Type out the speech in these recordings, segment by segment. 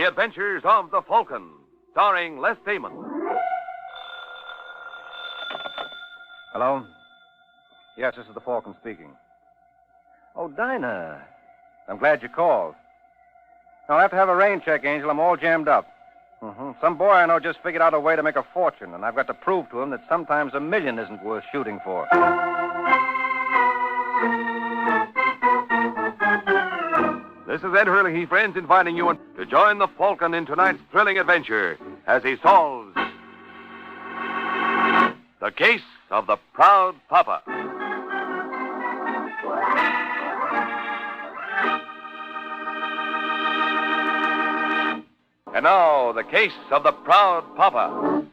The Adventures of the Falcon, starring Les Damon. Hello? Yes, this is the Falcon speaking. Oh, Dinah. I'm glad you called. I'll have to have a rain check, Angel. I'm all jammed up. Some boy I know just figured out a way to make a fortune, and I've got to prove to him that sometimes $1 million isn't worth shooting for. This is Ed Hurley, friends, inviting you to join the Falcon in tonight's thrilling adventure as he solves the case of the Proud Papa. And now, the case of the Proud Papa.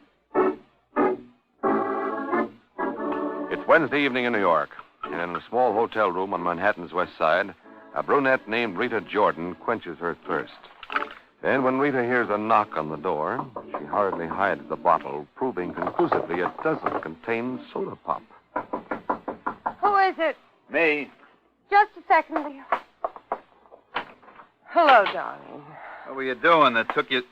It's Wednesday evening in New York, and in a small hotel room on Manhattan's West Side, a brunette named Rita Jordan quenches her thirst. Then, when Rita hears a knock on the door, she hurriedly hides the bottle, proving conclusively it doesn't contain soda pop. Who is it? Me. Just a second, Leo. Hello, darling. What were you doing that took you...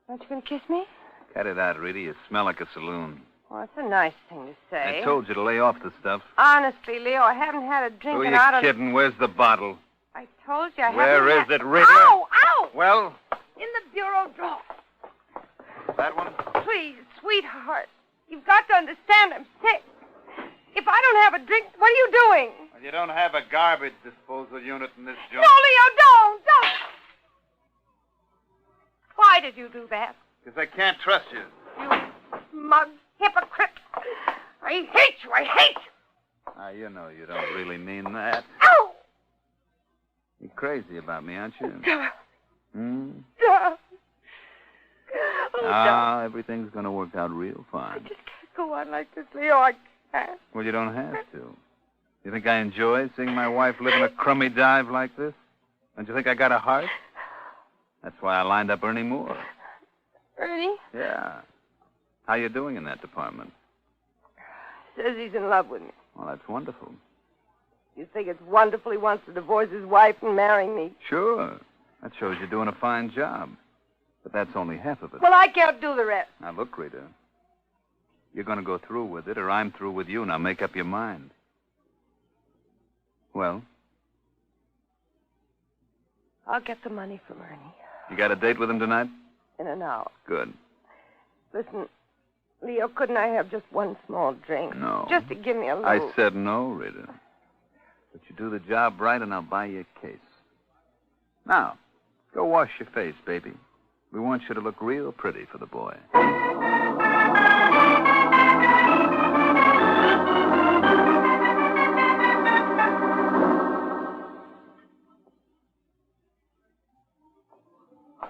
Aren't you going to kiss me? Cut it out, Rita. You smell like a saloon. Well, it's a nice thing to say. I told you to lay off the stuff. Honestly, Leo, I haven't had a drink Who are and you I don't... kidding? Where's the bottle? I told you I haven't Where is had... it, Rita? Ow! Ow! Well? In the bureau drawer. That one? Please, sweetheart. You've got to understand I'm sick. If I don't have a drink, what are you doing? Well, you don't have a garbage disposal unit in this No, joint. Leo, don't! Why did you do that? Because I can't trust you. You smug hypocrite. I hate you. I hate you. Ah, you know you don't really mean that. Ow! You're crazy about me, aren't you? Duh. Oh, Everything's going to work out real I fine. just can't go on like this, Leo. I can't. Well, you don't have to. You think I enjoy seeing my wife live in a crummy dive like this? Don't you think I got a heart? That's why I lined up Ernie Moore. Ernie? Yeah. How you doing in that department? Says he's in love with me. Well, that's wonderful. You think it's wonderful he wants to divorce his wife and marry me? Sure. That shows you're doing a fine job. But that's only half of it. Well, I can't do the rest. Now, look, Rita. You're going to go through with it, or I'm through with you. Now, make up your mind. Well? I'll get the money from Ernie. You got a date with him tonight? In an hour. Good. Listen, Leo, couldn't I have just one small drink? No. Just to give me a little... I said no, Rita. But you do the job right, and I'll buy you a case. Now, go wash your face, baby. We want you to look real pretty for the boy.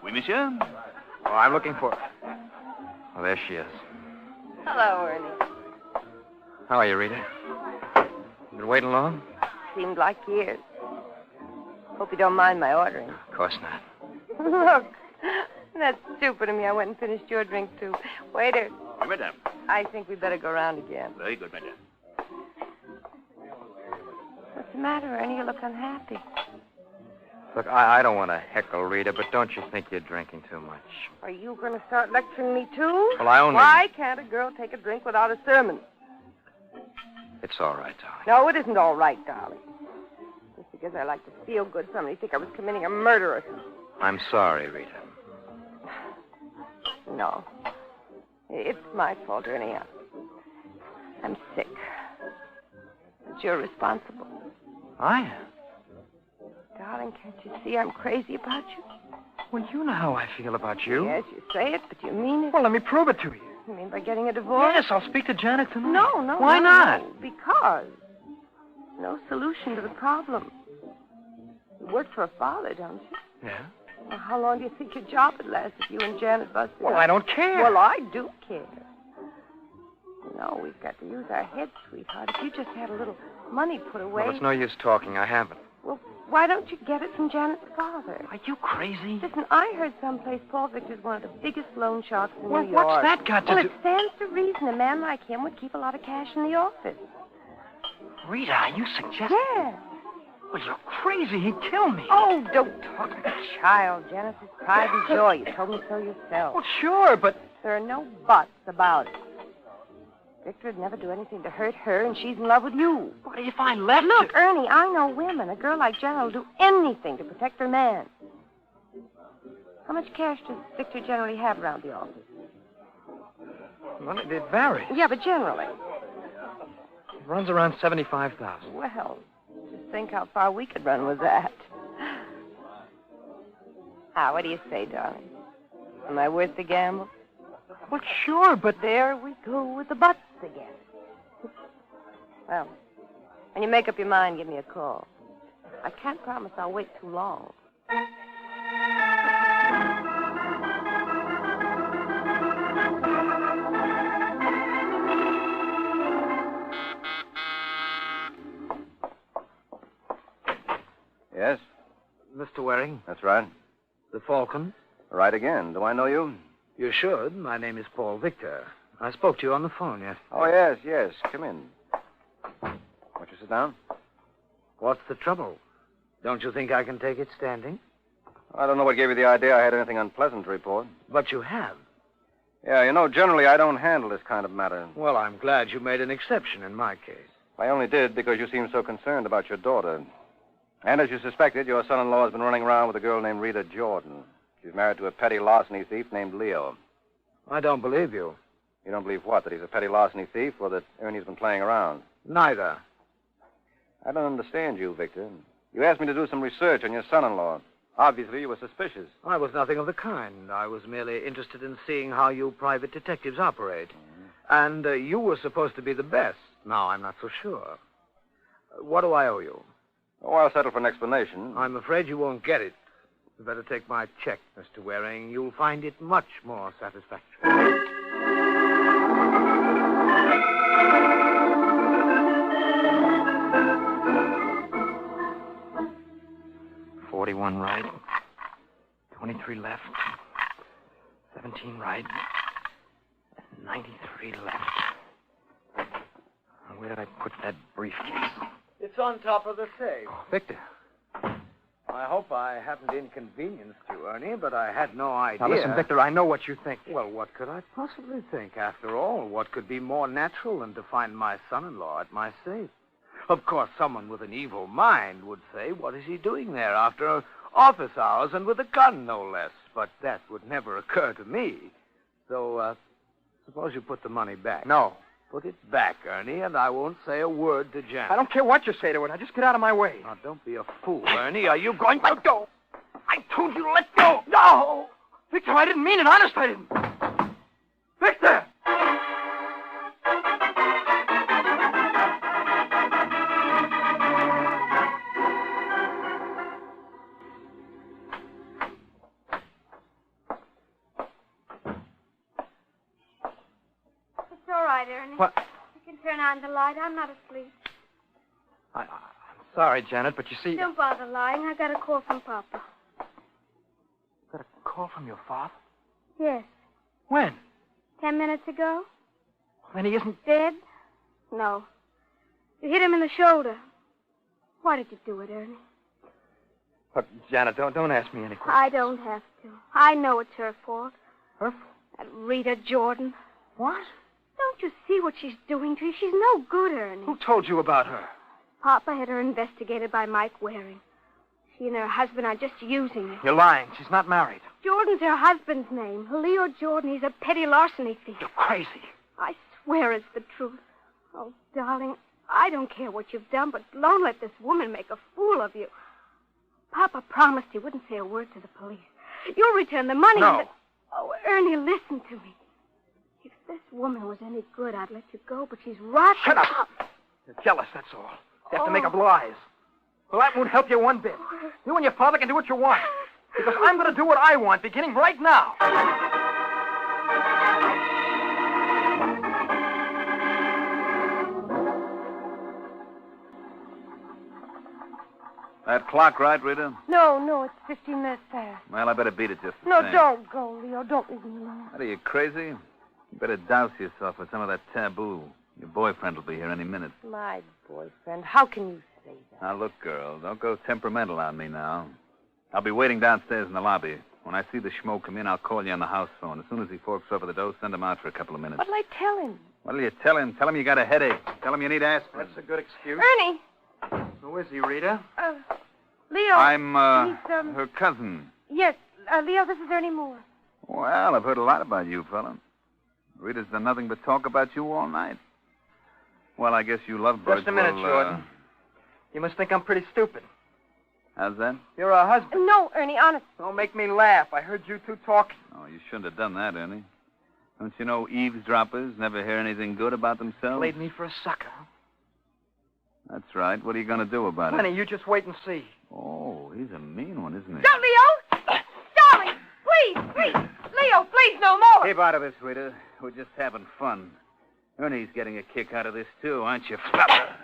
Oui, monsieur? Oh, I'm looking for... Oh, there she is. Hello, Ernie. How are you, Rita? You been waiting long? Seemed like years. Hope you don't mind my ordering. Of course not. Look, that's stupid of me. I went and finished your drink, too. Waiter, Oui, madame. I think we better go round again. Very good, madame. What's the matter, Ernie? You look unhappy. Look, I don't want to heckle Rita, but don't you think you're drinking too much? Are you going to start lecturing me, too? Well, I only... Why can't a girl take a drink without a sermon? It's all right, darling. No, it isn't all right, darling. Just because I like to feel good, somebody think I was committing a murder or something. I'm sorry, Rita. No. It's my fault, Ernie. I'm sick. But you're responsible. I am? Darling, can't you see I'm crazy about you? Well, you know how I feel about you. Yes, you say it, but you mean it. Well, let me prove it to you. You mean by getting a divorce? Yes, I'll speak to Janet tonight. No. Why not? No, because no solution to the problem. You work for a father, don't you? Yeah? Well, how long do you think your job would last if you and Janet busted Well, up? I don't care. Well, I do care. No, we've got to use our heads, sweetheart. If you just had a little money put away... Well, it's no use talking. I haven't. Well, why don't you get it from Janet's father? Are you crazy? Listen, I heard someplace Paul Victor's one of the biggest loan sharks in Well, New York. what's that got to Well, do... it stands to reason a man like him would keep a lot of cash in the office. Rita, are you suggesting... Yeah. Well, you're crazy. He'd kill me. Oh, don't talk like a child, Genesis. Pride and joy. You told me so yourself. Well, sure, but... There are no buts about it. Victor would never do anything to hurt her, and she's in love with you. But if I left Look, Ernie, I know women. A girl like Jenna will do anything to protect her man. How much cash does Victor generally have around the office? Well, it varies. Yeah, but generally. It runs around $75,000. Well, just think how far we could run with that. What do you say, darling? Am I worth the gamble? Well, sure, but... There we go with the buts again. Well, when you make up your mind, give me a call. I can't promise I'll wait too long. Yes, Mr. Waring, that's right. the Falcon. Right again. Do I know you? You should. My name is Paul Victor. I spoke to you on the phone yesterday. Oh, yes. Come in. Won't you sit down? What's the trouble? Don't you think I can take it standing? I don't know what gave you the idea I had anything unpleasant to report. But you have. Yeah, generally I don't handle this kind of matter. Well, I'm glad you made an exception in my case. I only did because you seemed so concerned about your daughter. And as you suspected, your son-in-law has been running around with a girl named Rita Jordan. She's married to a petty larceny thief named Leo. I don't believe you. You don't believe what? That he's a petty larceny thief or that Ernie's been playing around? Neither. I don't understand you, Victor. You asked me to do some research on your son-in-law. Obviously, you were suspicious. I was nothing of the kind. I was merely interested in seeing how you private detectives operate. And you were supposed to be the best. Now, I'm not so sure. What do I owe you? Oh, I'll settle for an explanation. I'm afraid you won't get it. You better take my check, Mr. Waring. You'll find it much more satisfactory. $41 right, 23 left, 17 right, 93 left. Where did I put that briefcase? It's on top of the safe. Oh, Victor. I hope I haven't inconvenienced you, Ernie, but I had no idea. Now, listen, Victor, I know what you think. Well, what could I possibly think? After all, what could be more natural than to find my son-in-law at my safe? Of course, someone with an evil mind would say, what is he doing there after office hours and with a gun, no less? But that would never occur to me. So, suppose you put the money back. No. Put it back, Ernie, and I won't say a word to Janet. I don't care what you say to her. Now, just get out of my way. Now, don't be a fool, Ernie. Are you going to... Let go! I told you to let go! No! Victor, I didn't mean it. Honest, I didn't. Victor! It's all right, Ernie. What? You can turn on the light. I'm not asleep. I'm sorry, Janet, but you see... Don't bother lying. I got a call from Papa. Got a call from your father? Yes. When? 10 minutes ago? Then he isn't... Dead? No. You hit him in the shoulder. Why did you do it, Ernie? Look, Janet, don't ask me any questions. I don't have to. I know it's her fault. Her fault? That Rita Jordan. What? Don't you see what she's doing to you? She's no good, Ernie. Who told you about her? Papa had her investigated by Mike Waring. She and her husband are just using her. You're lying. She's not married. Jordan's her husband's name. Leo Jordan. He's a petty larceny thief. You're crazy. I swear it's the truth. Oh, darling, I don't care what you've done, but don't let this woman make a fool of you. Papa promised he wouldn't say a word to the police. You'll return the money. No. Oh, Ernie, listen to me. If this woman was any good, I'd let you go, but she's rotten. Shut up. You're jealous, that's all. You have to make up lies. Well, that won't help you one bit. You and your father can do what you want. Because I'm going to do what I want, beginning right now. That clock right, Rita? No, it's 15 minutes past. Well, I better beat it just the No, same. don't go, Leo. Don't leave me alone. What, are you crazy? You better douse yourself with some of that taboo. Your boyfriend will be here any minute. My boyfriend. How can you say that. Now, look, girl, don't go temperamental on me now. I'll be waiting downstairs in the lobby. When I see the schmo come in, I'll call you on the house phone. As soon as he forks over the dough, send him out for a couple of minutes. What'll I tell him? What'll you tell him? Tell him you got a headache. Tell him you need aspirin. That's a good excuse. Ernie! Who is he, Rita? Leo. I'm, He's, her cousin. Yes, Leo, this is Ernie Moore. Well, I've heard a lot about you, fella. Rita's done nothing but talk about you all night. Well, I guess you lovebirds Just a minute, will, Jordan. You must think I'm pretty stupid. How's that? You're a husband. No, Ernie, honest. Don't make me laugh. I heard you two talking. Oh, you shouldn't have done that, Ernie. Don't you know eavesdroppers never hear anything good about themselves? Played me for a sucker. That's right. What are you going to do about Honey, it? you just wait and see. Oh, he's a mean one, isn't he? Don't, Leo! Darling, please. Leo, please, no more. Keep out of this, Rita. We're just having fun. Ernie's getting a kick out of this, too, aren't you, flapper?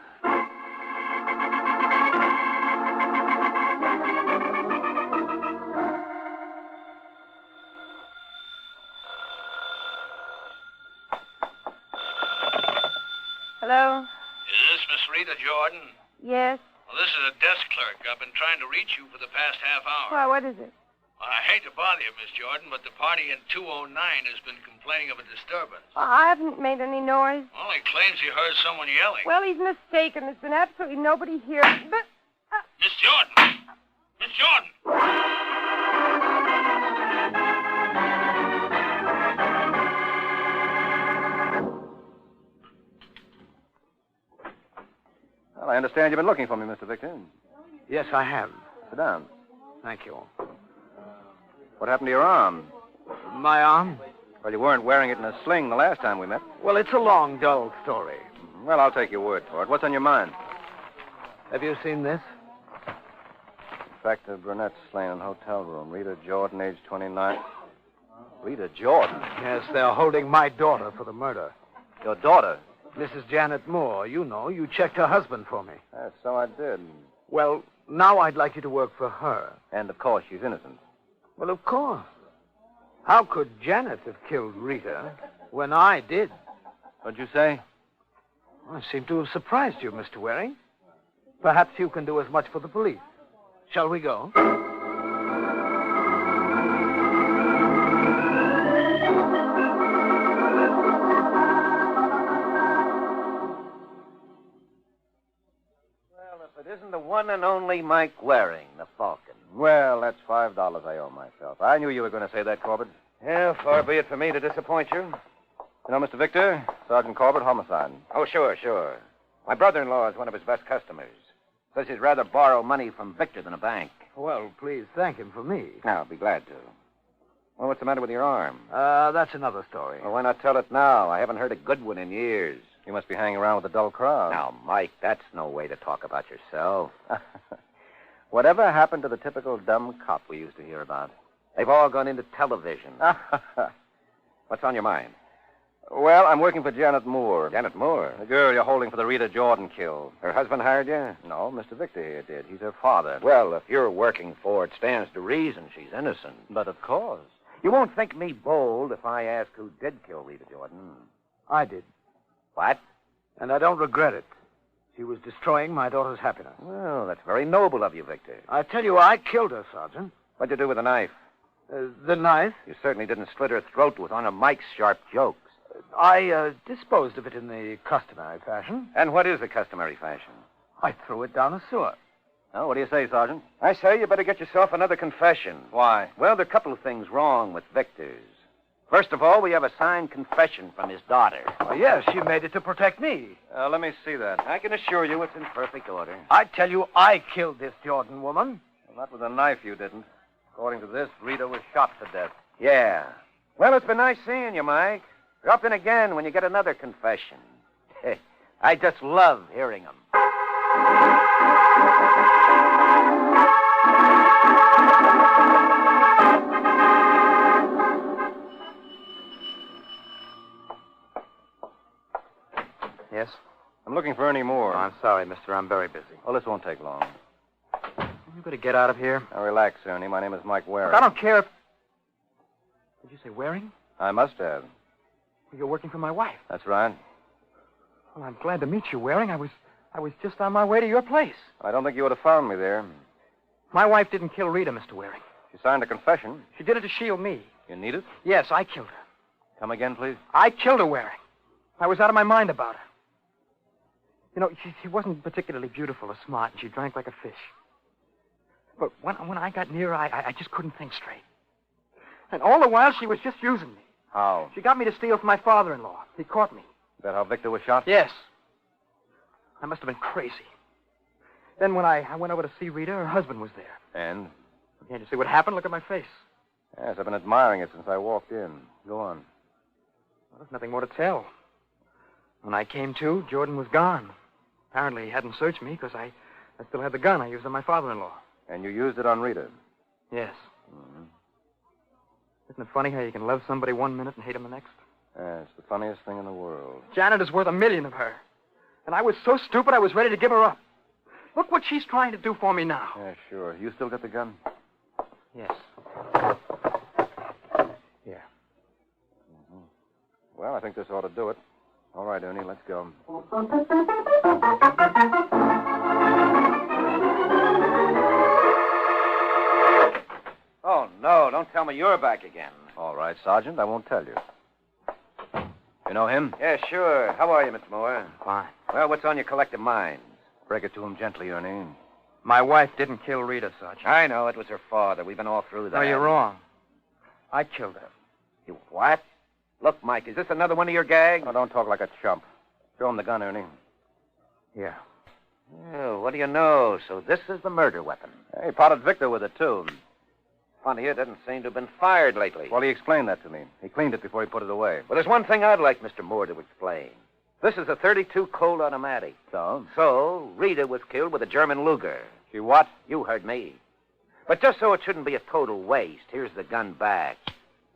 Hello? Is this Miss Rita Jordan? Yes. Well, this is a desk clerk. I've been trying to reach you for the past half hour. Why, what is it? Well, I hate to bother you, Miss Jordan, but the party in 209 has been complaining of a disturbance. I haven't made any noise. Well, he claims he heard someone yelling. Well, he's mistaken. There's been absolutely nobody here. But, Miss Jordan! Miss Jordan! Well, I understand you've been looking for me, Mr. Victor. Yes, I have. Sit down. Thank you. What happened to your arm? My arm? Well, you weren't wearing it in a sling the last time we met. Well, it's a long, dull story. Well, I'll take your word for it. What's on your mind? Have you seen this? Inspector Brunette slain in hotel room. Rita Jordan, age 29. Rita Jordan? Yes, they're holding my daughter for the murder. Your daughter? Mrs. Janet Moore. You know, you checked her husband for me. Yes, so I did. Well, now I'd like you to work for her. And, of course, she's innocent. Well, of course. How could Janet have killed Rita when I did? What'd you say? I seem to have surprised you, Mr. Waring. Perhaps you can do as much for the police. Shall we go? Well, if it isn't the one and only Mike Waring, the Falcon. Well, that's $5 I owe myself. I knew you were going to say that, Corbett. Yeah, far be it for me to disappoint you. You know, Mr. Victor, Sergeant Corbett, homicide. Oh, sure. My brother-in-law is one of his best customers. Says he'd rather borrow money from Victor than a bank. Well, please thank him for me. I'll be glad to. Well, what's the matter with your arm? That's another story. Well, why not tell it now? I haven't heard a good one in years. You must be hanging around with a dull crowd. Now, Mike, that's no way to talk about yourself. Whatever happened to the typical dumb cop we used to hear about? They've all gone into television. What's on your mind? Well, I'm working for Janet Moore. Janet Moore? The girl you're holding for the Rita Jordan kill. Her husband hired you? No, Mr. Victor here did. He's her father. Well, if you're working for it, stands to reason she's innocent. But of course. You won't think me bold if I ask who did kill Rita Jordan. I did. What? And I don't regret it. She was destroying my daughter's happiness. Well, that's very noble of you, Victor. I tell you, I killed her, Sergeant. What'd you do with the knife? The knife? You certainly didn't slit her throat with one of Mike's sharp jokes. I disposed of it in the customary fashion. And what is the customary fashion? I threw it down a sewer. Oh, what do you say, Sergeant? I say you better get yourself another confession. Why? Well, there are a couple of things wrong with Victor's. First of all, we have a signed confession from his daughter. Oh, yes, she made it to protect me. Let me see that. I can assure you it's in perfect order. I tell you, I killed this Jordan woman. Well, not with a knife, you didn't. According to this, Rita was shot to death. Yeah. Well, it's been nice seeing you, Mike. Drop in again when you get another confession. I just love hearing them. Yes? I'm looking for Ernie Moore. I'm sorry, mister. I'm very busy. Well, this won't take long. You better get out of here. Now, relax, Ernie. My name is Mike Waring. Look, I don't care if... Did you say Waring? I must have. Well, you're working for my wife. That's right. Well, I'm glad to meet you, Waring. I was I was just on my way to your place. I don't think you would have found me there. My wife didn't kill Rita, Mr. Waring. She signed a confession. She did it to shield me. You need it? Yes, I killed her. Come again, please. I killed her, Waring. I was out of my mind about her. You know, she wasn't particularly beautiful or smart, and she drank like a fish. But when I got near her, I just couldn't think straight. And all the while, she was just using me. How? She got me to steal from my father-in-law. He caught me. Is that how Victor was shot? Yes. I must have been crazy. Then when I went over to see Rita, her husband was there. And? Can't you see what happened? Look at my face. Yes, I've been admiring it since I walked in. Go on. Well, there's nothing more to tell. When I came to, Jordan was gone. Apparently he hadn't searched me because I still had the gun I used on my father-in-law. And you used it on Rita? Yes. Mm-hmm. Isn't it funny how you can love somebody one minute and hate them the next? Yeah, it's the funniest thing in the world. Janet is worth $1 million of her. And I was so stupid I was ready to give her up. Look what she's trying to do for me now. Yeah, sure. You still got the gun? Yes. Here. Mm-hmm. Well, I think this ought to do it. All right, Ernie, let's go. Oh, no, don't tell me you're back again. All right, Sergeant, I won't tell you. You know him? Yeah, sure. How are you, Mr. Moore? Fine. Well, what's on your collective minds? Break it to him gently, Ernie. My wife didn't kill Rita, Sergeant. I know, it was her father. We've been all through that. No, you're wrong. I killed her. You what? Look, Mike, is this another one of your gags? Oh, don't talk like a chump. Show him the gun, Ernie. Yeah. Oh, what do you know? So this is the murder weapon. He potted Victor with it, too. Funny, it doesn't seem to have been fired lately. Well, he explained that to me. He cleaned it before he put it away. Well, there's one thing I'd like Mr. Moore to explain. This is a .32 Colt automatic. So? So, Rita was killed with a German Luger. She what? You heard me. But just so it shouldn't be a total waste, here's the gun back.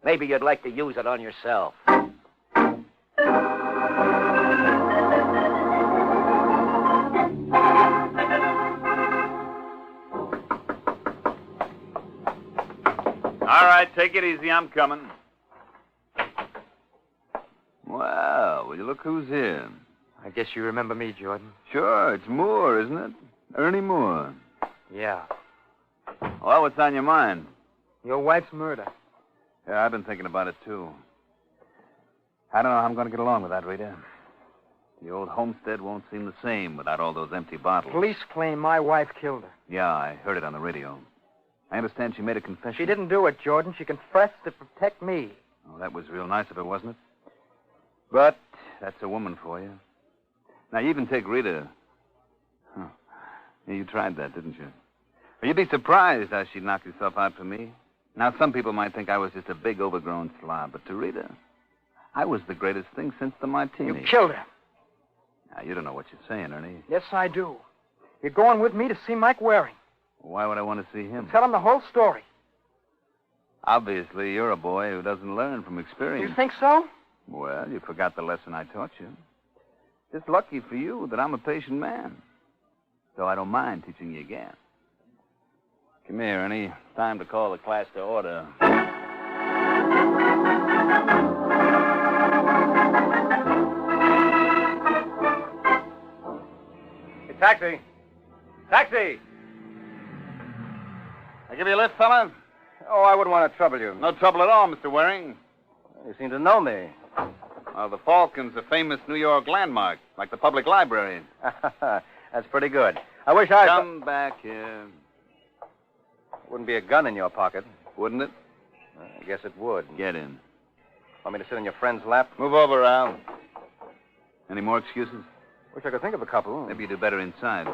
Maybe you'd like to use it on yourself. All right, take it easy. I'm coming. Well, will you look who's here? I guess you remember me, Jordan. Sure, it's Moore, isn't it? Ernie Moore. Yeah. Well, what's on your mind? Your wife's murder. Yeah, I've been thinking about it, too. I don't know how I'm going to get along with that, Rita. The old homestead won't seem the same without all those empty bottles. Police claim my wife killed her. Yeah, I heard it on the radio. I understand she made a confession. She didn't do it, Jordan. She confessed to protect me. Oh, that was real nice of her, wasn't it? But that's a woman for you. Now, you even take Rita. Huh. Yeah, you tried that, didn't you? Well, you'd be surprised how she'd knock herself out for me. Now, some people might think I was just a big, overgrown slob, but to Rita, I was the greatest thing since the martini. You killed her. Now, you don't know what you're saying, Ernie. Yes, I do. You're going with me to see Mike Waring. Why would I want to see him? Tell him the whole story. Obviously, you're a boy who doesn't learn from experience. You think so? Well, you forgot the lesson I taught you. It's lucky for you that I'm a patient man. So I don't mind teaching you again. Come here, Ernie. Time to call the class to order. Hey, taxi! Taxi! I give you a lift, fella? Oh, I wouldn't want to trouble you. No trouble at all, Mr. Waring. You seem to know me. The Falcon's a famous New York landmark, like the public library. That's pretty good. I wish I... Come back here. Wouldn't be a gun in your pocket. Wouldn't it? I guess it would. Get in. Want me to sit in your friend's lap? Move over, Al. Any more excuses? Wish I could think of a couple. Maybe you do better inside.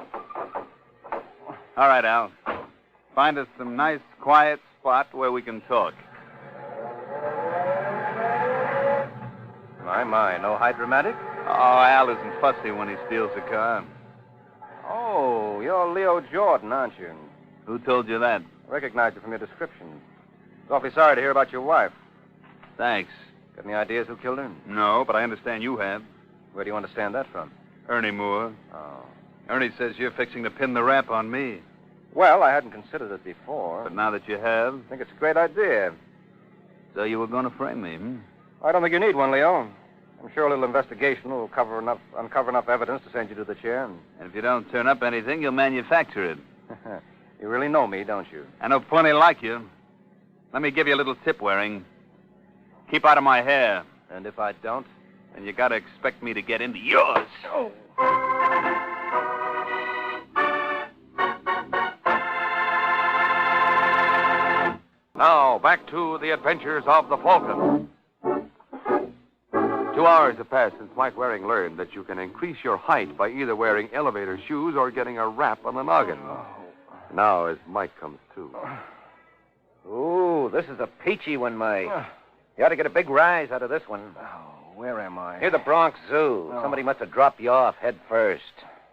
All right, Al. Find us some nice, quiet spot where we can talk. My, no hydromatic? Oh, Al isn't fussy when he steals a car. Oh, you're Leo Jordan, aren't you? Who told you that? I recognized you from your description. Was awfully sorry to hear about your wife. Thanks. Got any ideas who killed her? No, but I understand you have. Where do you understand that from? Ernie Moore. Oh. Ernie says you're fixing to pin the rap on me. Well, I hadn't considered it before. But now that you have... I think it's a great idea. So you were going to frame me, hmm? I don't think you need one, Leo. I'm sure a little investigation will uncover enough evidence to send you to the chair. And if you don't turn up anything, you'll manufacture it. You really know me, don't you? I know plenty like you. Let me give you a little tip, Waring. Keep out of my hair. And if I don't? And you gotta expect me to get into yours. Oh. Now, back to the adventures of the Falcon. 2 hours have passed since Mike Waring learned that you can increase your height by either wearing elevator shoes or getting a rap on the noggin. Now, as Mike comes to. Ooh, this is a peachy one, Mike. You ought to get a big rise out of this one. Oh, where am I? Near the Bronx Zoo. Somebody must have dropped you off head first.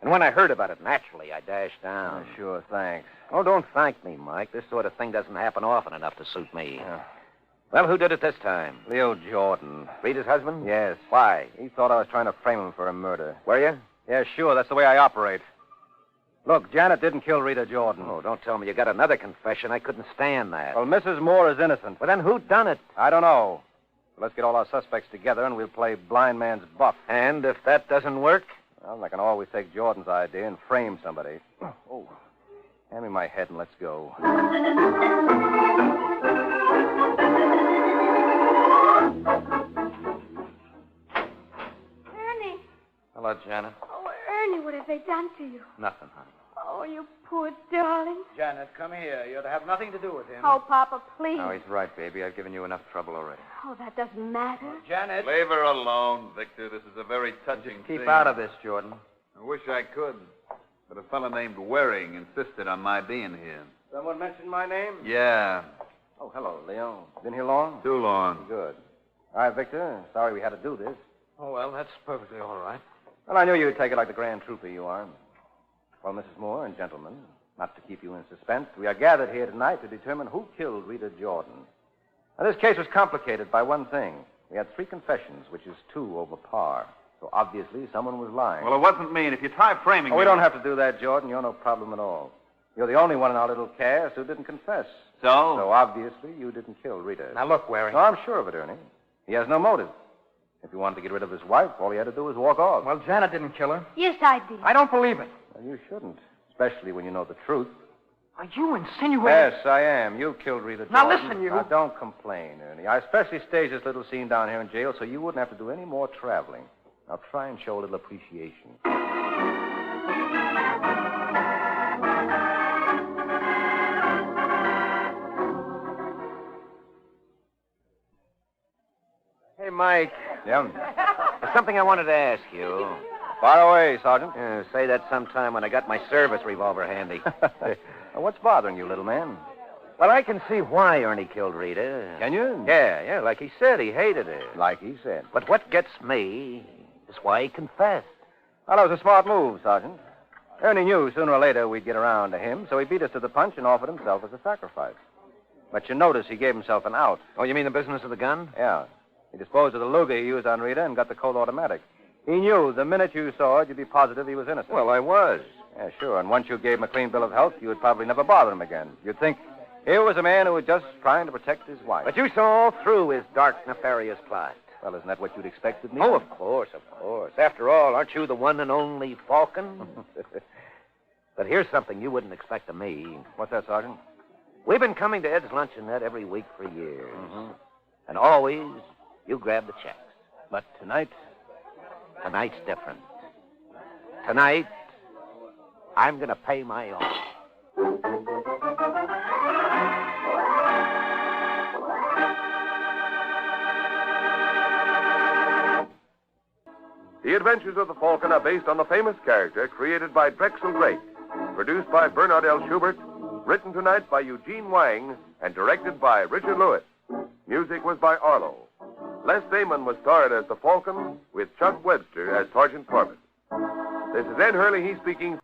And when I heard about it, naturally, I dashed down. Sure, thanks. Oh, don't thank me, Mike. This sort of thing doesn't happen often enough to suit me. Yeah. Well, who did it this time? Leo Jordan. Rita's husband? Yes. Why? He thought I was trying to frame him for a murder. Were you? Yeah, sure. That's the way I operate. Look, Janet didn't kill Rita Jordan. Oh, don't tell me you got another confession. I couldn't stand that. Well, Mrs. Moore is innocent. Well, then who done it? I don't know. Let's get all our suspects together and we'll play blind man's buff. And if that doesn't work? Well, I can always take Jordan's idea and frame somebody. Oh, hand me my head and let's go. Ernie. Hello, Janet. Oh, Ernie, what have they done to you? Nothing, honey. Oh, you poor darling. Janet, come here. You're to have nothing to do with him. Oh, Papa, please. No, he's right, baby. I've given you enough trouble already. Oh, that doesn't matter. Janet. Leave her alone, Victor. This is a very touching Keep scene. out of this, Jordan. I wish I could, but a fellow named Waring insisted on my being here. Someone mentioned my name? Yeah, Oh, hello, Leo. Been here long? too long. Good. All right, Victor. Sorry we had to do this. Oh, well, that's perfectly all right. Well, I knew you'd take it like the grand trooper you are. Well, Mrs. Moore and gentlemen, not to keep you in suspense, we are gathered here tonight to determine who killed Rita Jordan. Now, this case was complicated by one thing. We had 3 confessions, which is 2 over par. So obviously someone was lying. Well, it wasn't me, and if you try framing Oh, we me... don't have to do that, Jordan. You're no problem at all. You're the only one in our little cast who didn't confess. So? So obviously you didn't kill Rita. Now, look, Waring. No, I'm sure of it, Ernie. He has no motive. If he wanted to get rid of his wife, all he had to do was walk off. Well, Janet didn't kill her. Yes, I did. I don't believe it. Well, you shouldn't, especially when you know the truth. Are you insinuating? Yes, I am. You killed Rita Jordan. Now, listen, you. Now, don't complain, Ernie. I especially staged this little scene down here in jail so you wouldn't have to do any more traveling. Now, try and show a little appreciation. Hey, Mike. Yeah. There's something I wanted to ask you. Fire away, Sergeant. Say that sometime when I got my service revolver handy. Now, what's bothering you, little man? Well, I can see why Ernie killed Rita. Can you? Yeah, like he said, he hated her. Like he said. But what gets me is why he confessed. Well, that was a smart move, Sergeant. Ernie knew sooner or later we'd get around to him, so he beat us to the punch and offered himself as a sacrifice. But you notice he gave himself an out. Oh, you mean the business of the gun? Yeah. He disposed of the Luger he used on Rita and got the Colt automatic. He knew the minute you saw it, you'd be positive he was innocent. Well, I was. Yeah, sure. And once you gave him a clean bill of health, you would probably never bother him again. You'd think here was a man who was just trying to protect his wife. But you saw through his dark, nefarious plot. Well, isn't that what you'd expect of me? Oh, of course, of course. After all, aren't you the one and only Falcon? But here's something you wouldn't expect of me. What's that, Sergeant? We've been coming to Ed's Luncheonette every week for years. Mm-hmm. And always, you grab the checks. But tonight... Tonight's different. Tonight, I'm going to pay my own. The Adventures of the Falcon are based on the famous character created by Drexel Drake, produced by Bernard L. Schubert, written tonight by Eugene Wang, and directed by Richard Lewis. Music was by Arlo. Les Damon was starred as the Falcon, with Chuck Webster as Sergeant Corbett. This is Ed Hurley, speaking.